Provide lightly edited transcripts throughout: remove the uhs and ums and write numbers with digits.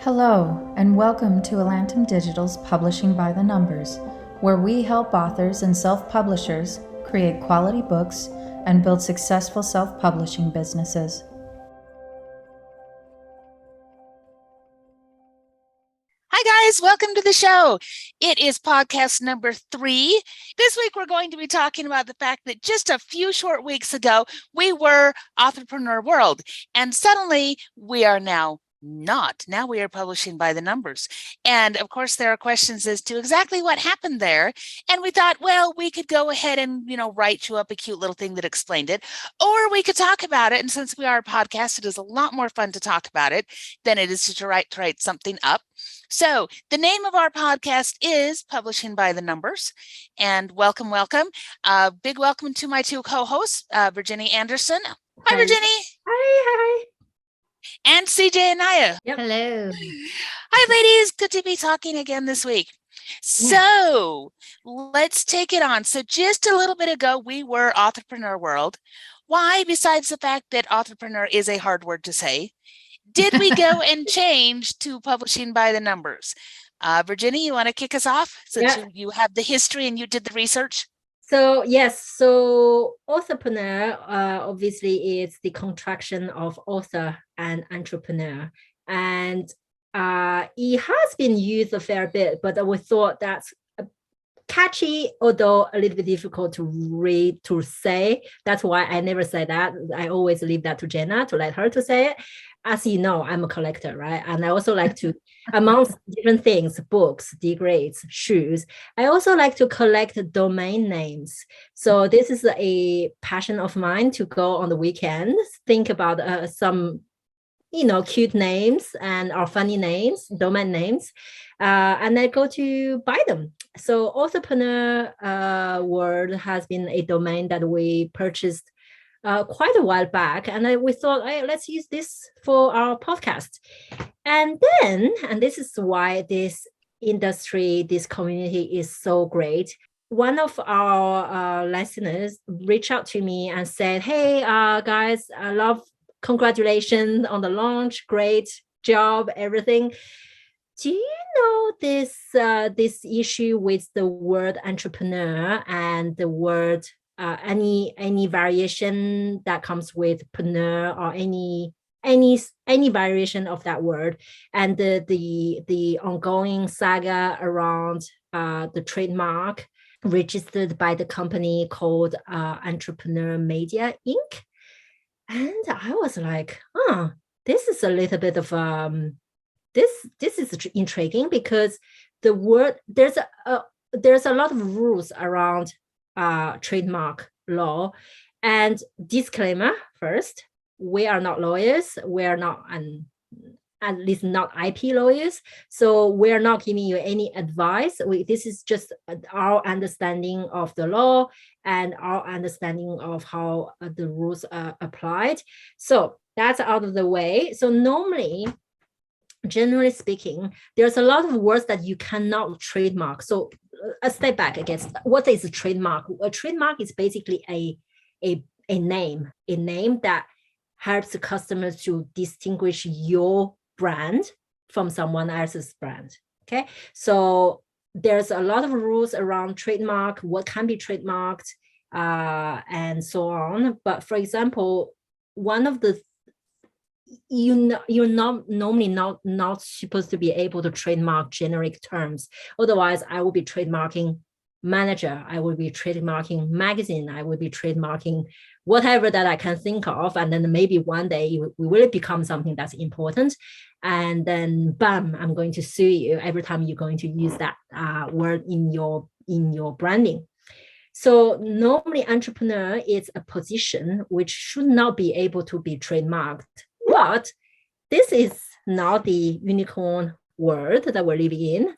Hello, and welcome to Elantum Digital's Publishing by the Numbers, where we help authors and self-publishers create quality books and build successful self-publishing businesses. Hi guys, welcome to the show. It is podcast number 3. This week we're going to be talking about the fact that just a few short weeks ago, we were Authorpreneur World, and suddenly we are now not. Now we are publishing by the numbers. And of course, there are questions as to exactly what happened there. And we thought, well, we could go ahead and, write you up a cute little thing that explained it, or we could talk about it. And since we are a podcast, it is a lot more fun to talk about it than it is to write something up. So the name of our podcast is Publishing by the Numbers, and welcome. Big welcome to my two co-hosts, Virginia Anderson. Hi, Virginie. Hi. And CJ Anaya. Yep. Hello. Hi, ladies. Good to be talking again this week. So let's take it on. So just a little bit ago, we were Authorpreneur World. Why, besides the fact that Authorpreneur is a hard word to say, did we go and change to Publishing by the Numbers? Virginia, you want to kick us off since you have the history and you did the research? So Authorpreneur obviously is the contraction of author and entrepreneur, and it has been used a fair bit, but we thought that's catchy, although a little bit difficult to read, to say. That's why I never say that. I always leave that to Jenna, to let her to say it. As you know, I'm a collector, right? And I also like to, amongst different things, books, degrees, shoes, I also like to collect domain names. So this is a passion of mine, to go on the weekends, think about some cute names or funny names, domain names, and I go to buy them. So Authorpreneur World has been a domain that we purchased quite a while back, and we thought, hey, let's use this for our podcast. And this is why this industry, this community is so great. One of our listeners reached out to me and said, hey, guys, congratulations on the launch. Great job, everything. Do you know this issue with the word entrepreneur and the word any variation that comes with preneur, or any variation of that word, and the ongoing saga around the trademark registered by the company called Authorpreneur Media Inc. And I was like, this is a little bit of this is intriguing, because the word, there's a lot of rules around trademark law. And disclaimer first, we are not lawyers, we are not at least not IP lawyers, so we're not giving you any advice. This is just our understanding of the law and our understanding of how the rules are applied. So that's out of the way. So normally, generally speaking, there's a lot of words that you cannot trademark. So a step back against, what is a trademark? A trademark is basically a name that helps the customers to distinguish your brand from someone else's brand. Okay, so there's a lot of rules around trademark, what can be trademarked, and so on. But for example, one of the you're not normally not supposed to be able to trademark generic terms. Otherwise, I will be trademarking manager, I will be trademarking magazine, I will be trademarking whatever that I can think of, and then maybe one day we will become something that's important, and then bam, I'm going to sue you every time you're going to use that word in your branding. So normally, entrepreneur is a position which should not be able to be trademarked. But this is not the unicorn world that we're living in.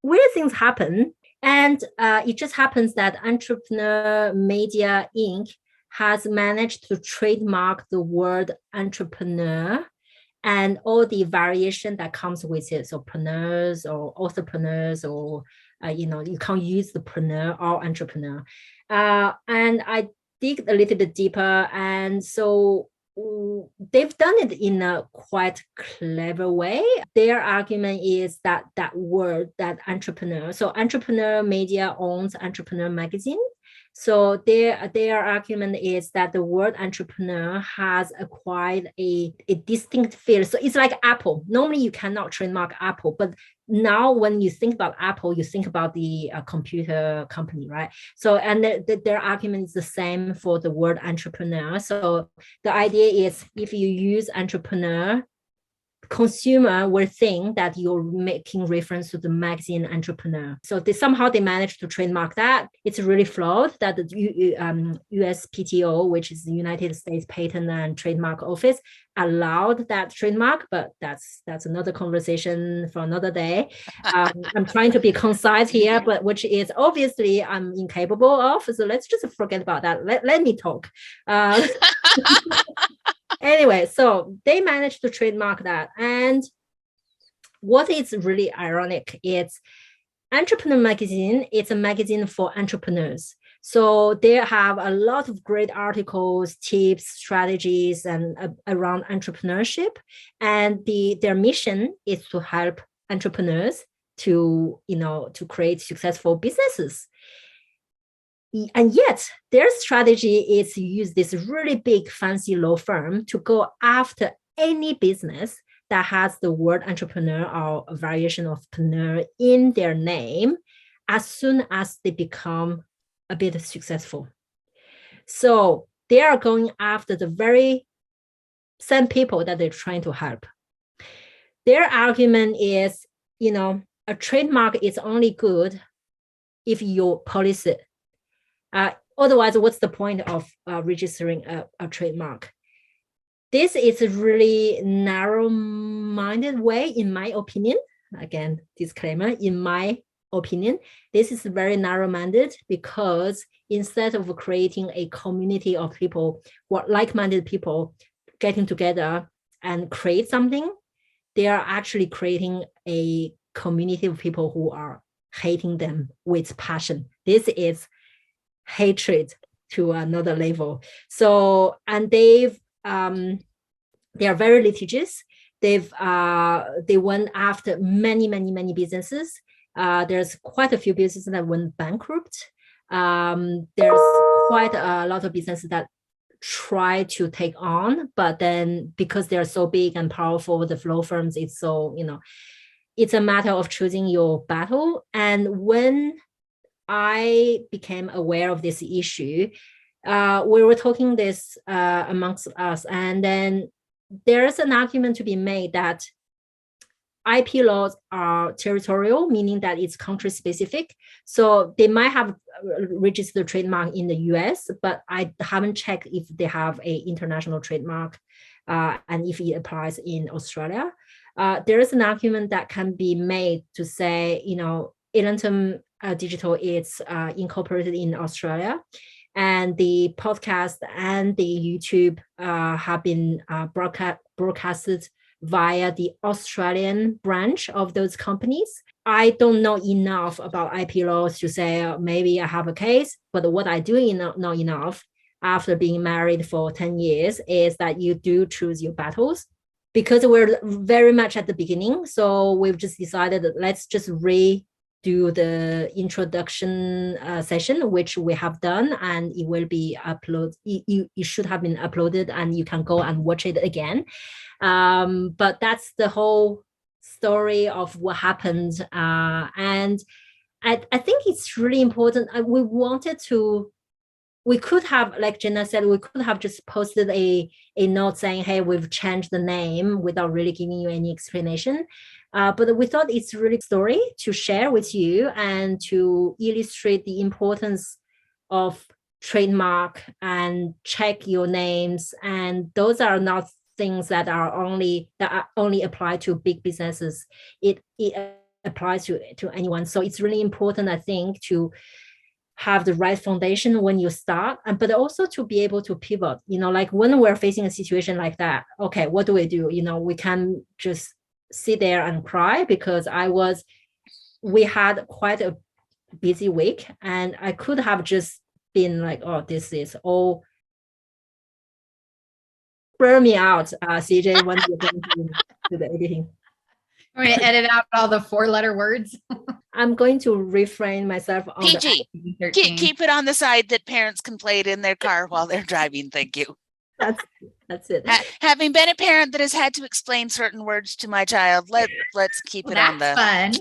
Weird things happen. And it just happens that Authorpreneur Media Inc. has managed to trademark the word entrepreneur and all the variation that comes with it. So preneurs or authorpreneurs, or, you can't use the preneur or entrepreneur. And I dig a little bit deeper. And so they've done it in a quite clever way. Their argument is that that word, that entrepreneur. So Entrepreneur Media owns Entrepreneur Magazine. So their argument is that the word entrepreneur has acquired a distinct feel. So it's like Apple. Normally you cannot trademark Apple, but now when you think about Apple, you think about the computer company, right? So, and their argument is the same for the word entrepreneur. So the idea is if you use entrepreneur, consumer will think that you're making reference to the magazine Entrepreneur. So somehow they managed to trademark that. It's really flawed that the USPTO, which is the United States Patent and Trademark Office, allowed that trademark, but that's another conversation for another day. I'm trying to be concise here, but which is obviously I'm incapable of. So let's just forget about that. Let me talk. Anyway, so they managed to trademark that. And what is really ironic is Entrepreneur Magazine, it's a magazine for entrepreneurs. So they have a lot of great articles, tips, strategies, and around entrepreneurship. And their mission is to help entrepreneurs to create successful businesses. And yet their strategy is to use this really big fancy law firm to go after any business that has the word entrepreneur or a variation of preneur in their name as soon as they become a bit successful. So they are going after the very same people that they're trying to help. Their argument is, a trademark is only good if you police it. Otherwise, what's the point of registering a trademark? This is a really narrow-minded way, in my opinion. Again, disclaimer, in my opinion, this is very narrow-minded because instead of creating a community of people, like-minded people getting together and create something, they are actually creating a community of people who are hating them with passion. This is hatred to another level. So, and they are very litigious. They went after many businesses. There's quite a few businesses that went bankrupt. There's quite a lot of businesses that try to take on, but then because they're so big and powerful, the law firms, it's so, it's a matter of choosing your battle. And when I became aware of this issue, we were talking this amongst us, and then there's an argument to be made that IP laws are territorial, meaning that it's country specific. So they might have registered trademark in the US, but I haven't checked if they have an international trademark and if it applies in Australia. There is an argument that can be made to say, Elantum Digital is incorporated in Australia, and the podcast and the YouTube have been broadcasted via the Australian branch of those companies. I don't know enough about IP laws to say maybe I have a case, but what I do know enough after being married for 10 years is that you do choose your battles, because we're very much at the beginning. So we've just decided that let's just do the introduction session, which we have done, and it will be uploaded. It should have been uploaded, and you can go and watch it again. But that's the whole story of what happened. And I think it's really important. We could have, like Jenna said, we could have just posted a note saying, hey, we've changed the name without really giving you any explanation. But we thought it's really a story to share with you and to illustrate the importance of trademark and check your names. And those are not things that are only apply to big businesses. It applies to anyone. So it's really important, I think, to have the right foundation when you start, but also to be able to pivot. Like when we're facing a situation like that, okay, what do we do? We can just sit there and cry, because we had quite a busy week, and I could have just been like, oh, this is all burn me out, CJ, when you're going to do the editing. I'm going to edit out all the 4-letter words. I'm going to refrain myself on PG. Keep it on the side that parents can play it in their car while they're driving. Thank you. That's it. Having been a parent that has had to explain certain words to my child, let's keep it on the fun.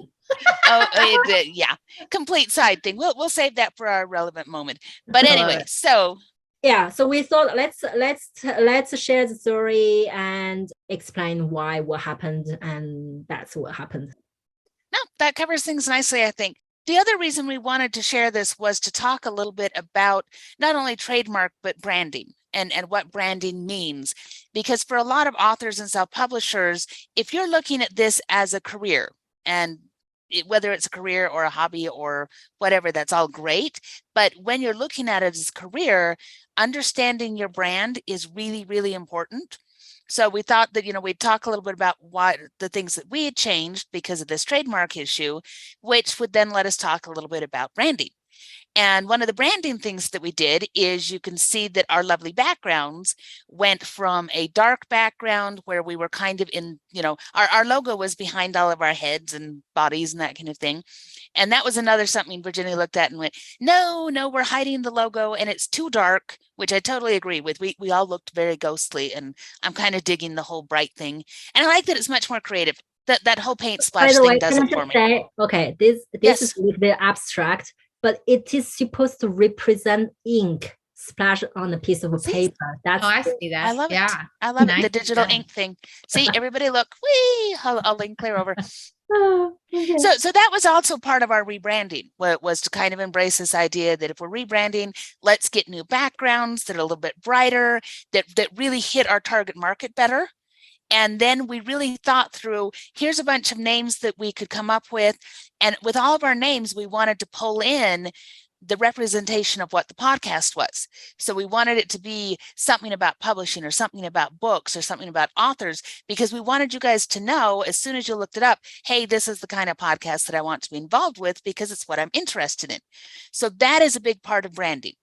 Yeah, complete side thing. We'll save that for our relevant moment. But anyway, so we thought let's share the story and explain what happened, and that's what happened. No, that covers things nicely, I think. The other reason we wanted to share this was to talk a little bit about not only trademark, but branding and what branding means. Because for a lot of authors and self-publishers, if you're looking at this as a career, and whether it's a career or a hobby or whatever, that's all great. But when you're looking at it as a career, understanding your brand is really, really important. So we thought that, we'd talk a little bit about what the things that we had changed because of this trademark issue, which would then let us talk a little bit about branding. And one of the branding things that we did is you can see that our lovely backgrounds went from a dark background where we were kind of in, our logo was behind all of our heads and bodies and that kind of thing. And that was another something Virginia looked at and went, no, we're hiding the logo and it's too dark, which I totally agree with. We all looked very ghostly, and I'm kind of digging the whole bright thing. And I like that it's much more creative. That whole paint splash thing does it for me. Okay, this is a little bit abstract, but it is supposed to represent ink splash on a piece of paper. I see that. I love it. I love it. The digital ink thing. See, everybody look. Whee! I'll link clear over. Okay. So that was also part of our rebranding, was to kind of embrace this idea that if we're rebranding, let's get new backgrounds that are a little bit brighter, that really hit our target market better. And then we really thought through, here's a bunch of names that we could come up with. And with all of our names, we wanted to pull in the representation of what the podcast was. So we wanted it to be something about publishing or something about books or something about authors, because we wanted you guys to know as soon as you looked it up, hey, this is the kind of podcast that I want to be involved with because it's what I'm interested in. So that is a big part of branding.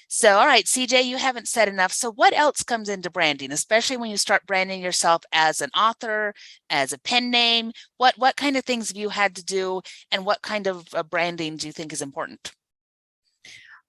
So, all right, CJ, you haven't said enough. So what else comes into branding, especially when you start branding yourself as an author, as a pen name? What kind of things have you had to do, and what kind of branding do you think is important?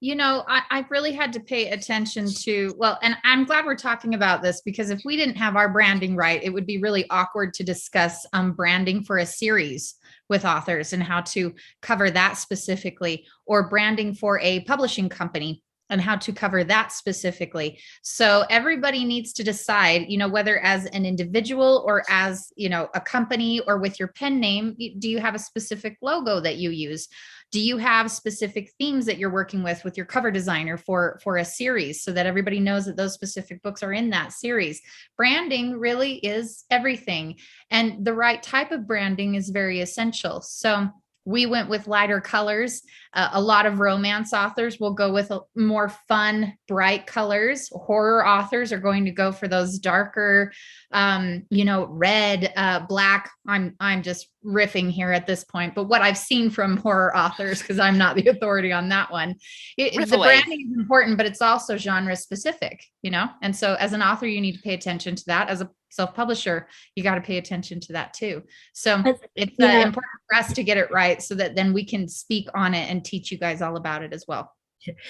I've really had to pay attention to, and I'm glad we're talking about this, because if we didn't have our branding right, it would be really awkward to discuss branding for a series with authors and how to cover that specifically, or branding for a publishing company and how to cover that specifically. So everybody needs to decide, whether as an individual or as, a company or with your pen name, do you have a specific logo that you use? Do you have specific themes that you're working with your cover designer for a series, so that everybody knows that those specific books are in that series? Branding really is everything. And the right type of branding is very essential. So we went with lighter colors. A lot of romance authors will go with more fun, bright colors. Horror authors are going to go for those darker, red, black. I'm just riffing here at this point, but what I've seen from horror authors, because I'm not the authority on that one, the branding is important, but it's also genre specific, and so as an author, you need to pay attention to that. As a self-publisher, you got to pay attention to that too. So it's important for us to get it right, so that then we can speak on it and teach you guys all about it as well.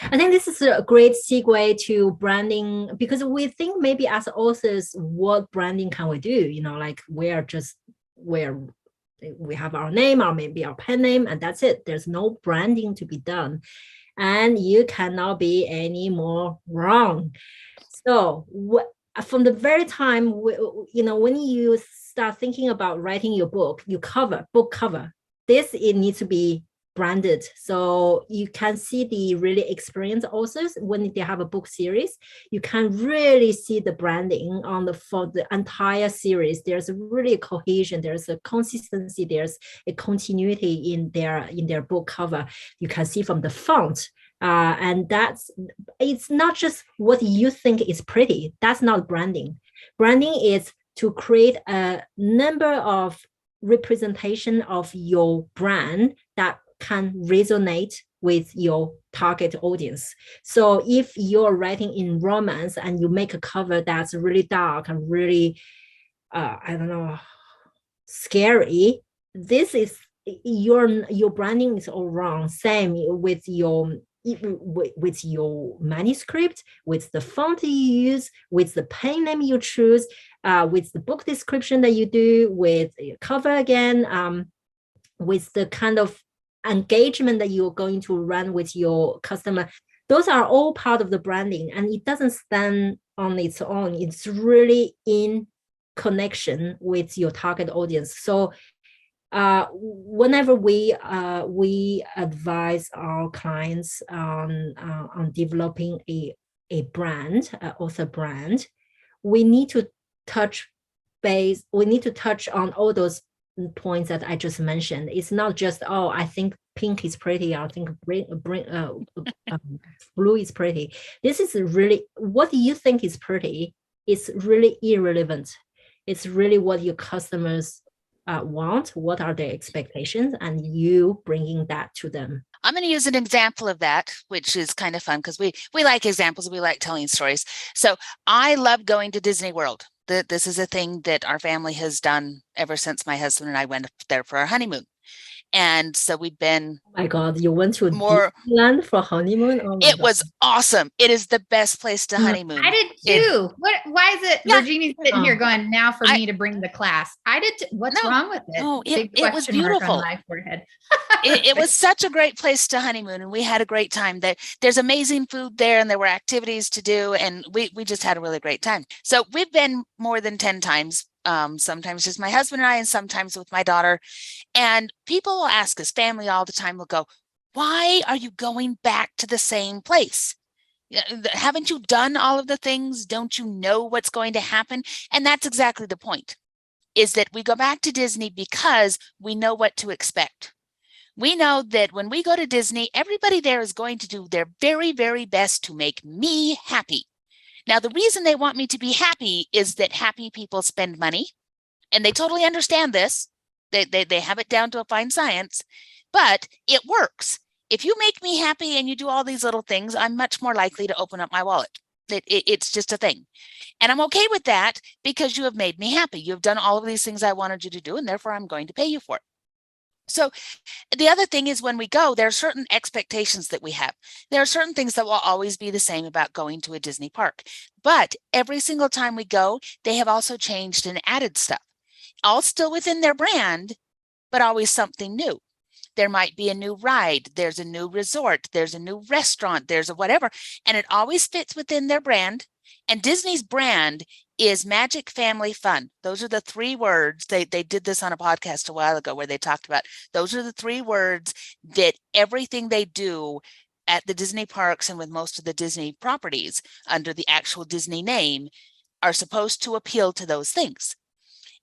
I think this is a great segue to branding, because we think maybe as authors, what branding can we do? Like we have our name or maybe our pen name, and that's it. There's no branding to be done, and you cannot be any more wrong. So from the very time, when you start thinking about writing your book cover, it needs to be branded. So you can see the really experienced authors, when they have a book series, you can really see the branding for the entire series. There's a really cohesion, there's a consistency, there's a continuity in their book cover. You can see from the font. And it's not just what you think is pretty. That's not branding. Branding is to create a number of representation of your brand that can resonate with your target audience. So if you're writing in romance and you make a cover that's really dark and really, I don't know, scary, this is your branding is all wrong. Same with your manuscript, with the font you use, with the pen name you choose, with the book description that you do, with your cover again, with the kind of engagement that you're going to run with your customer. Those are all part of the branding, and it doesn't stand on its own. It's really in connection with your target audience. So whenever we advise our clients on developing a brand, author brand, we need to touch on all those points that I just mentioned. It's not just, oh, I think pink is pretty, I think blue is pretty. This is really, what you think is pretty is really irrelevant. It's really what your customers want, what are their expectations, and you bringing that to them. I'm going to use an example of that, which is kind of fun because we like examples. We like telling stories. So I love going to Disney World. This is a thing that our family has done ever since my husband and I went there for our honeymoon. And so we've been. Oh my God, you went to Disneyland for honeymoon? Oh it was awesome. It is the best place to honeymoon. I did too. Why is it Virginia's sitting here going, now for me to bring the class? I did. What's wrong with it? No, it was beautiful. On my forehead. it was such a great place to honeymoon, and we had a great time. There's amazing food there, and there were activities to do, and we just had a really great time. So we've been more than 10 times. Sometimes just my husband and I, and sometimes with my daughter. And people will ask us, family all the time will go, why are you going back to the same place? Haven't you done all of the things? Don't you know what's going to happen? And that's exactly the point, is that we go back to Disney because we know what to expect. We know that when we go to Disney, everybody there is going to do their very, very best to make me happy. Now, the reason they want me to be happy is that happy people spend money, and they totally understand this. They have it down to a fine science, but it works. If you make me happy and you do all these little things, I'm much more likely to open up my wallet. It's just a thing. And I'm okay with that because you have made me happy. You have done all of these things I wanted you to do, and therefore I'm going to pay you for it. So the other thing is, when we go, there are certain expectations that we have. There are certain things that will always be the same about going to a Disney park. But every single time we go, they have also changed and added stuff, all still within their brand, but always something new. There might be a new ride, there's a new resort, there's a new restaurant, there's a whatever, and it always fits within their brand. And Disney's brand is magic, family, fun. Those are the 3 words. They did this on a podcast a while ago where they talked about, those are the 3 words that everything they do at the Disney parks and with most of the Disney properties under the actual Disney name are supposed to appeal to those things.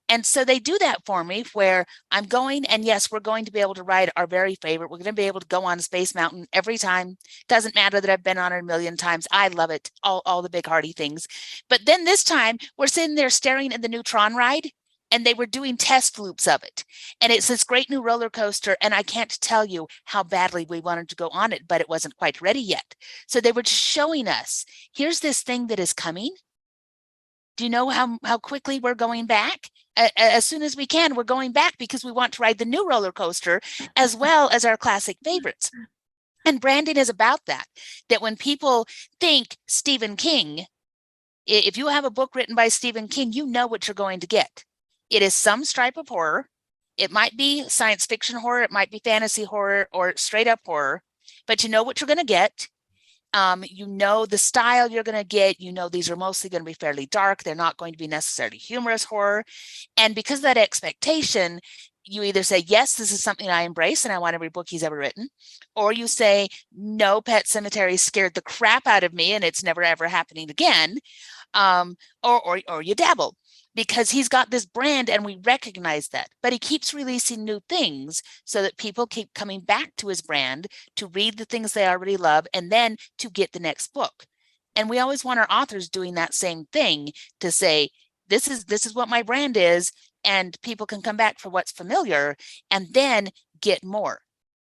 And so they do that for me, where I'm going, and yes, we're going to be able to ride our very favorite. We're going to be able to go on Space Mountain every time. Doesn't matter that I've been on it a million times. I love it, all the big hearty things. But then this time we're sitting there staring at the new Tron ride, and they were doing test loops of it. And it's this great new roller coaster, and I can't tell you how badly we wanted to go on it, but it wasn't quite ready yet. So they were just showing us, here's this thing that is coming. Do you know how quickly we're going back? As soon as we can, we're going back because we want to ride the new roller coaster as well as our classic favorites. And branding is about that when people think Stephen King, if you have a book written by Stephen King, you know what you're going to get. It is some stripe of horror. It might be science fiction horror, it might be fantasy horror, or straight up horror, but you know what you're going to get. You know the style you're going to get. You know these are mostly going to be fairly dark. They're not going to be necessarily humorous horror. And because of that expectation, you either say, yes, this is something I embrace and I want every book he's ever written, or you say, no, Pet Sematary scared the crap out of me and it's never, ever happening again. Or you dabble, because he's got this brand and we recognize that, but he keeps releasing new things so that people keep coming back to his brand to read the things they already love and then to get the next book. And we always want our authors doing that same thing, to say, this is what my brand is, and people can come back for what's familiar and then get more.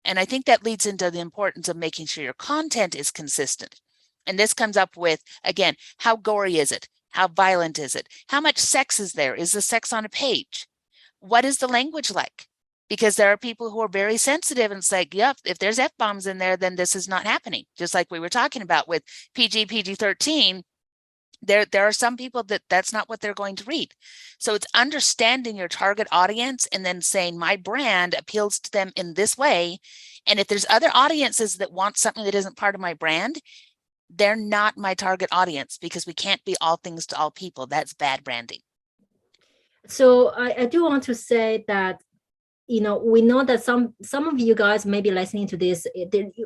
And I think that leads into the importance of making sure your content is consistent. And this comes up with, again, how gory is it? How violent is it? How much sex is there? Is the sex on a page? What is the language like? Because there are people who are very sensitive and say, yep, if there's F-bombs in there, then this is not happening. Just like we were talking about with PG-13, there are some people that's not what they're going to read. So it's understanding your target audience and then saying my brand appeals to them in this way. And if there's other audiences that want something that isn't part of my brand, they're not my target audience, because we can't be all things to all people. That's bad branding. So I do want to say that, we know that some of you guys may be listening to this.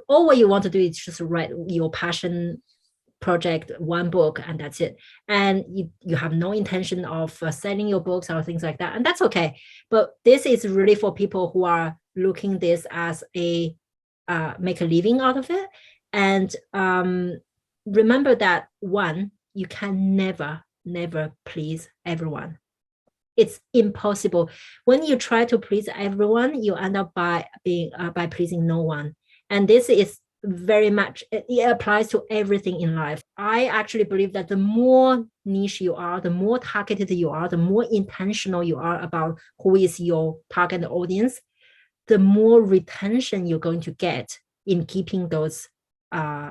All what you want to do is just write your passion project, one book, and that's it. And you have no intention of selling your books or things like that. And that's okay. But this is really for people who are looking this as a make a living out of it. And remember that, one, you can never please everyone. It's impossible. When you try to please everyone, you end up by pleasing no one. And this is very much, it applies to everything in life. I actually believe that the more niche you are, the more targeted you are, the more intentional you are about who is your target audience, the more retention you're going to get in keeping those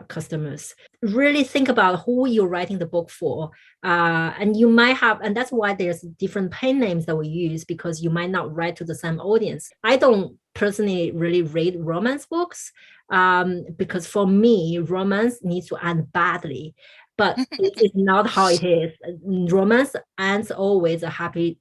customers. Really think about who you're writing the book for. And you might have, and that's why there's different pen names that we use, because you might not write to the same audience. I don't personally really read romance books because for me, romance needs to end badly, but it's not how it is. Romance ends always a happily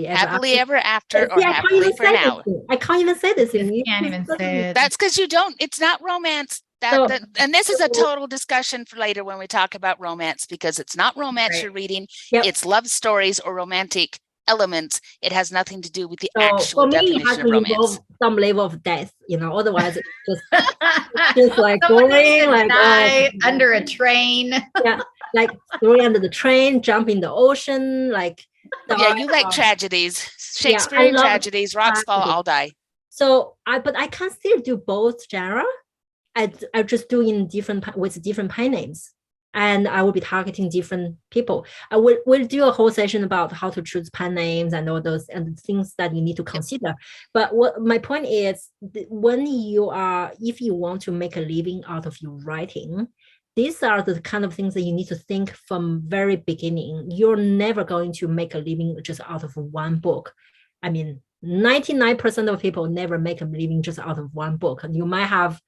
ever after, or happily for now. I can't even say this. You can't even say it. That's because you don't. It's not romance. And this is a total discussion for later when we talk about romance, because it's not romance right. You're reading. Yep. It's love stories or romantic elements. It has nothing to do with the actual for me, definition it has of to romance. involve some level of death, otherwise it's just like someone boring, like die under a train. Yeah, like throwing under the train, jump in the ocean, like yeah, you like tragedies, Shakespearean tragedies, rocks fall, I'll die. So but I can still do both genre. I just do with different pen names, and I will be targeting different people. We'll do a whole session about how to choose pen names and all those and things that you need to consider. But what my point is, if you want to make a living out of your writing, these are the kind of things that you need to think from very beginning. You're never going to make a living just out of one book. I mean, 99% of people never make a living just out of one book. And you might have,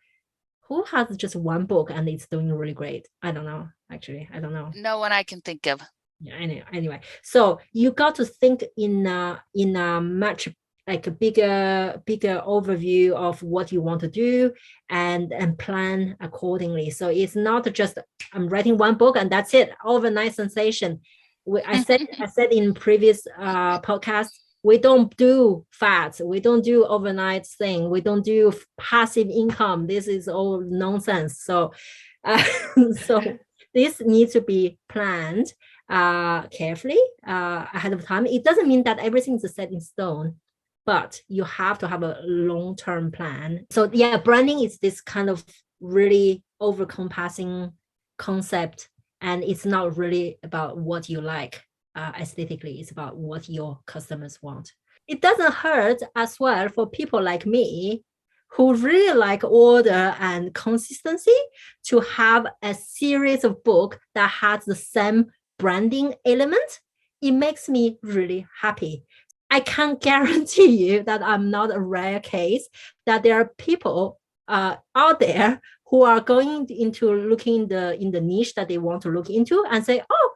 who has just one book and it's doing really great? I don't know. Actually, I don't know. No one I can think of. Yeah, anyway. So you got to think in a much like a bigger overview of what you want to do and plan accordingly. So it's not just I'm writing one book and that's it, overnight sensation. I said in previous podcast, we don't do fads, we don't do overnight thing, we don't do passive income. This is all nonsense. So this needs to be planned carefully ahead of time. It doesn't mean that everything is set in stone, but you have to have a long-term plan. So yeah, branding is this kind of really over-compassing concept, and it's not really about what you like aesthetically, it's about what your customers want. It doesn't hurt as well for people like me who really like order and consistency to have a series of books that has the same branding element. It makes me really happy. I can guarantee you that I'm not a rare case, that there are people out there who are going into looking in the niche that they want to look into and say, oh,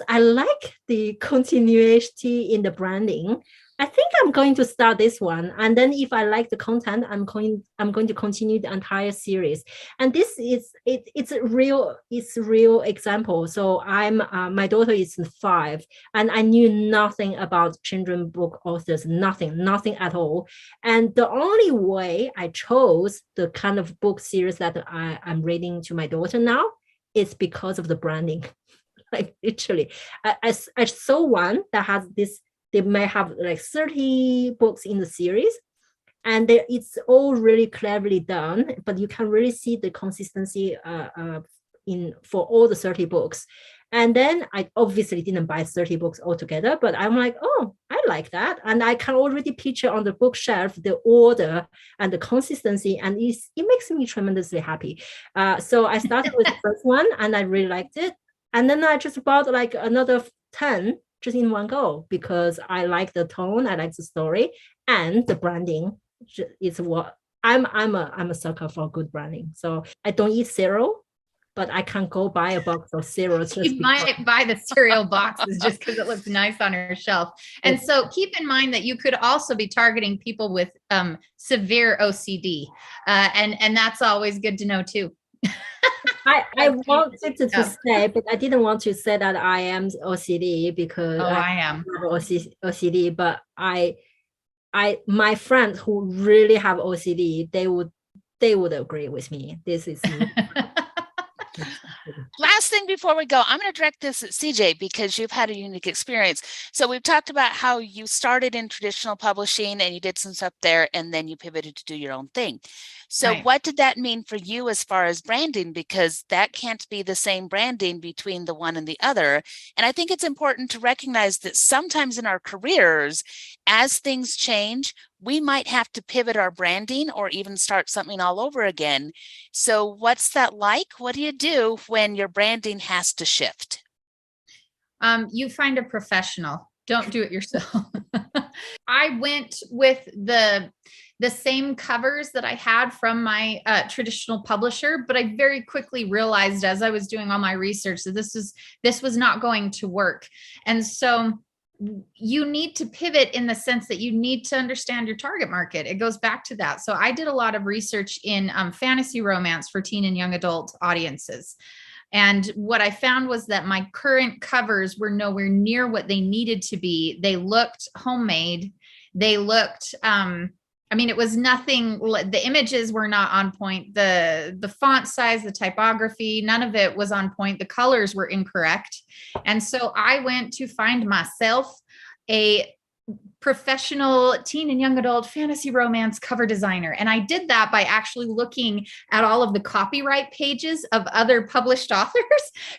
I like the continuity in the branding. I think I'm going to start this one. And then if I like the content, I'm going to continue the entire series. And this is, it's a real example. So my daughter is 5 and I knew nothing about children book authors, nothing at all. And the only way I chose the kind of book series that I'm reading to my daughter now is because of the branding. Like literally, I saw one that has this, they may have like 30 books in the series. it's all really cleverly done, but you can really see the consistency for all the 30 books. And then I obviously didn't buy 30 books altogether, but I'm like, oh, I like that. And I can already picture on the bookshelf the order and the consistency, and it makes me tremendously happy. So I started with the first one and I really liked it. And then I just bought like another 10 just in one go because I like the tone, I like the story, and the branding is what I'm a sucker for good branding. So I don't eat cereal, but I can go buy a box of cereal. You might buy the cereal boxes just because it looks nice on your shelf. And so keep in mind that you could also be targeting people with severe OCD. And that's always good to know too. I wanted to say, but I didn't want to say that I am OCD because I am OCD, but my friends who really have OCD, they would agree with me. This is Last thing before we go, I'm going to direct this at CJ because you've had a unique experience. So we've talked about how you started in traditional publishing and you did some stuff there and then you pivoted to do your own thing. So What did that mean for you as far as branding? Because that can't be the same branding between the one and the other. And I think it's important to recognize that sometimes in our careers, as things change, we might have to pivot our branding or even start something all over again. So what's that like? What do you do when your branding has to shift? You find a professional. Don't do it yourself. I went with the same covers that I had from my traditional publisher, but I very quickly realized as I was doing all my research that this was not going to work. And so you need to pivot in the sense that you need to understand your target market. It goes back to that. So I did a lot of research in fantasy romance for teen and young adult audiences. And what I found was that my current covers were nowhere near what they needed to be. They looked homemade. They looked, it was nothing, the images were not on point. The font size, the typography, none of it was on point. The colors were incorrect. And so I went to find myself a professional teen and young adult fantasy romance cover designer. And I did that by actually looking at all of the copyright pages of other published authors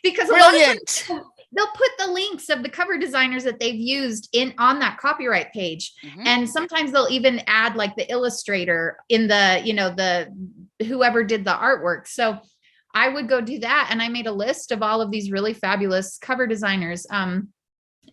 because Brilliant. They'll put the links of the cover designers that they've used on that copyright page. Mm-hmm. And sometimes they'll even add like the illustrator in the whoever did the artwork. So I would go do that. And I made a list of all of these really fabulous cover designers.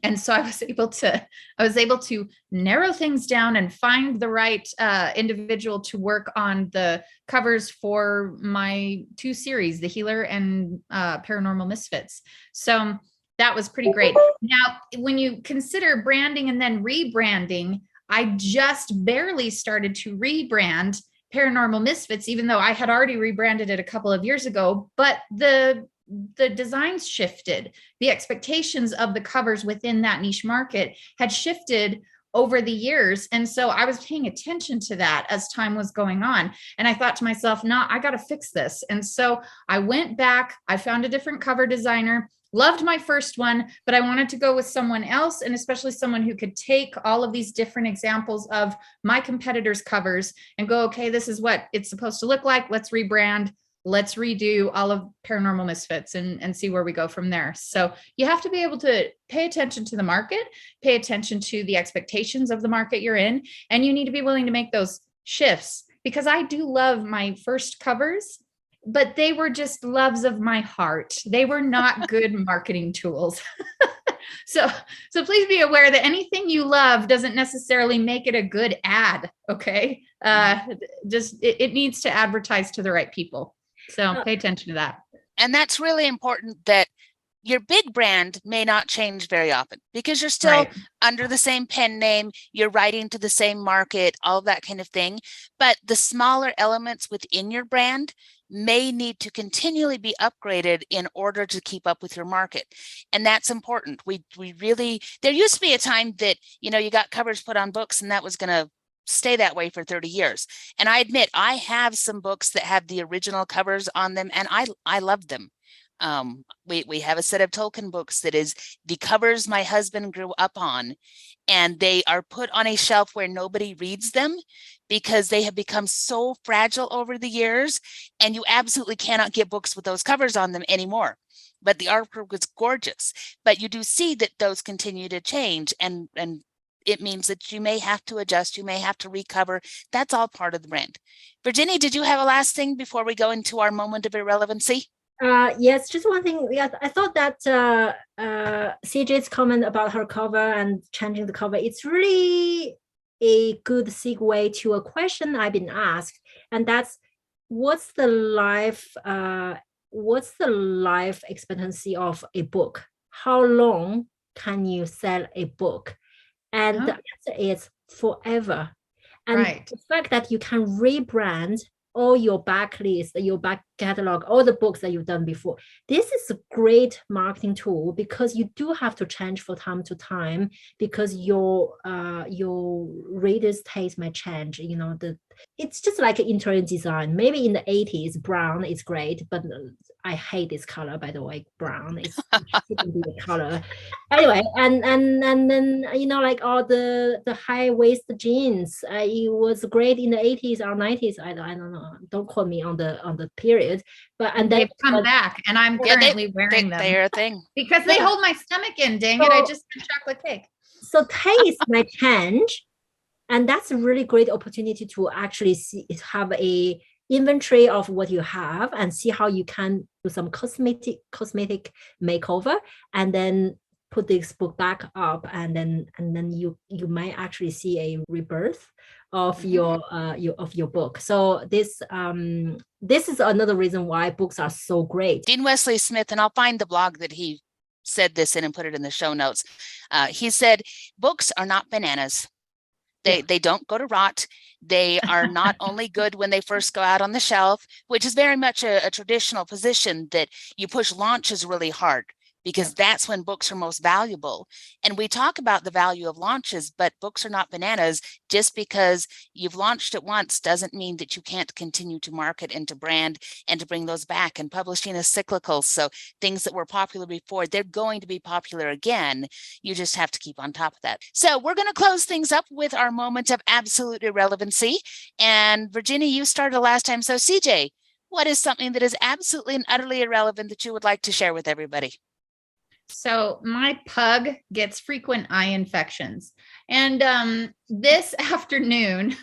And so I was able to narrow things down and find the right individual to work on the covers for my 2 series, The Healer and Paranormal Misfits. So that was pretty great. Now, when you consider branding and then rebranding, I just barely started to rebrand Paranormal Misfits, even though I had already rebranded it a couple of years ago, but the designs shifted. The expectations of the covers within that niche market had shifted over the years. And so I was paying attention to that as time was going on. And I thought to myself, no, I got to fix this. And so I went back, I found a different cover designer, loved my first one, but I wanted to go with someone else, and especially someone who could take all of these different examples of my competitors' covers and go, okay, this is what it's supposed to look like. Let's rebrand. Let's redo all of Paranormal Misfits and see where we go from there. So you have to be able to pay attention to the market, pay attention to the expectations of the market you're in, and you need to be willing to make those shifts, because I do love my first covers, but they were just loves of my heart. They were not good marketing tools. So please be aware that anything you love doesn't necessarily make it a good ad. Okay. It needs to advertise to the right people. So pay attention to that. And that's really important, that your big brand may not change very often because you're still under the same pen name, you're writing to the same market, all of that kind of thing. But the smaller elements within your brand may need to continually be upgraded in order to keep up with your market. And that's important. We really, there used to be a time that, you got covers put on books and that was going to stay that way for 30 years. And I admit, I have some books that have the original covers on them and I love them. We have a set of Tolkien books that is the covers my husband grew up on, and they are put on a shelf where nobody reads them because they have become so fragile over the years, and you absolutely cannot get books with those covers on them anymore. But the artwork is gorgeous. But you do see that those continue to change, and it means that you may have to adjust, you may have to recover. That's all part of the brand. Virginia, did you have a last thing before we go into our moment of irrelevancy? Yes, just one thing. Yeah, I thought that CJ's comment about her cover and changing the cover, it's really a good segue to a question I've been asked, and that's what's the life expectancy of a book? How long can you sell a book? And the answer is forever. And the fact that you can rebrand all your backlist, your back catalog, all the books that you've done before. This is a great marketing tool because you do have to change from time to time because your readers' taste might change. You know, it's just like an interior design. Maybe in the 80s, brown is great, but I hate this color, by the way. Brown it shouldn't be the color. Anyway, and then you know, like all the high waist jeans, it was great in the 80s or 90s. I don't know. Don't quote me on the period, but and then they've come back, and I'm currently wearing them. They're a thing because they hold my stomach in. Dang it! I just had chocolate cake. So taste might change, and that's a really great opportunity to actually have a inventory of what you have and see how you can do some cosmetic makeover, and then put this book back up, and then you might actually see a rebirth of your book. So this is another reason why books are so great. Dean Wesley Smith, and I'll find the blog that he said this in and put it in the show notes. He said, books are not bananas. They don't go to rot. They are not only good when they first go out on the shelf, which is very much a traditional position that you push launches really hard, because that's when books are most valuable. And we talk about the value of launches, but books are not bananas. Just because you've launched it once doesn't mean that you can't continue to market and to brand and to bring those back. And publishing is cyclical. So things that were popular before, they're going to be popular again. You just have to keep on top of that. So we're going to close things up with our moment of absolute irrelevancy. And Virginia, you started last time. So CJ, what is something that is absolutely and utterly irrelevant that you would like to share with everybody? So my pug gets frequent eye infections. And this afternoon,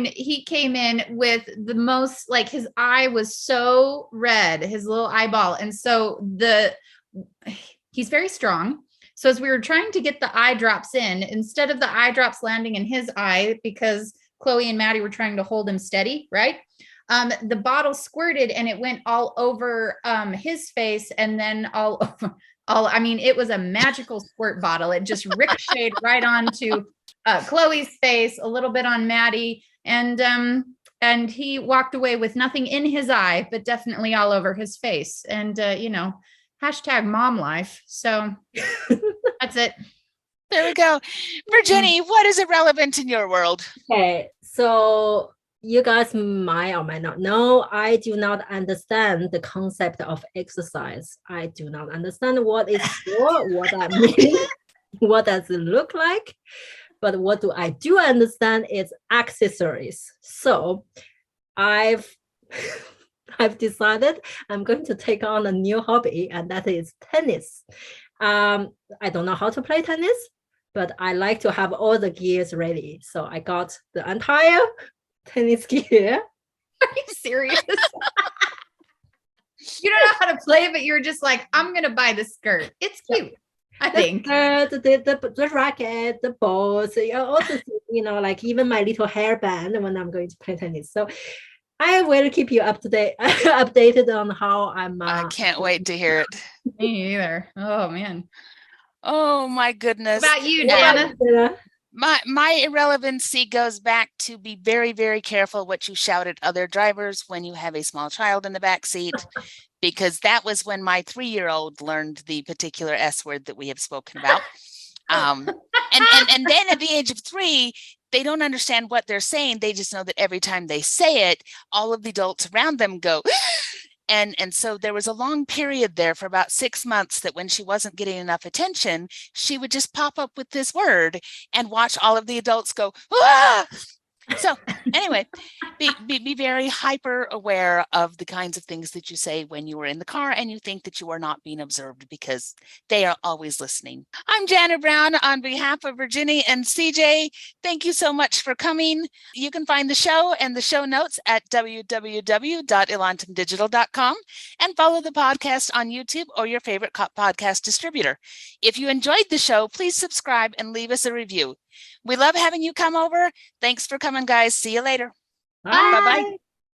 he came in with the most, like, his eye was so red, his little eyeball. And so he's very strong. So as we were trying to get the eye drops in, instead of the eye drops landing in his eye, because Chloe and Maddie were trying to hold him steady, right? The bottle squirted and it went all over his face, and then I mean, it was a magical squirt bottle. It just ricocheted right onto Chloe's face, a little bit on Maddie, and he walked away with nothing in his eye, but definitely all over his face. And you know, hashtag mom life. So that's it. There we go. Virginia, what is irrelevant in your world? Okay, so you guys might or might not know, I do not understand the concept of exercise. I do not understand what it's for, what that means, what does it look like. But what I do understand is accessories. So I've decided I'm going to take on a new hobby, and that is tennis. I don't know how to play tennis, but I like to have all the gears ready. So I got the entire tennis gear. Are you serious? You don't know how to play, but you're just like, I'm gonna buy the skirt. It's cute. I think the racket, the balls, also, you know, like even my little hairband when I'm going to play tennis. So I will keep you updated on how I'm. I can't wait to hear it. Me either. Oh man. Oh my goodness. What about you, Dana? My irrelevancy goes back to be very, very careful what you shout at other drivers when you have a small child in the back seat, because that was when my 3-year-old learned the particular S word that we have spoken about. And then at the age of 3, they don't understand what they're saying. They just know that every time they say it, all of the adults around them go, And so there was a long period there for about 6 months that when she wasn't getting enough attention, she would just pop up with this word and watch all of the adults go, ah! So anyway, be very hyper aware of the kinds of things that you say when you are in the car and you think that you are not being observed, because they are always listening. I'm Janet Brown on behalf of Virginia and CJ. Thank you so much for coming. You can find the show and the show notes at www.elantumdigital.com and follow the podcast on YouTube or your favorite podcast distributor. If you enjoyed the show, please subscribe and leave us a review. We love having you come over. Thanks for coming, guys. See you later. Bye. Bye-bye.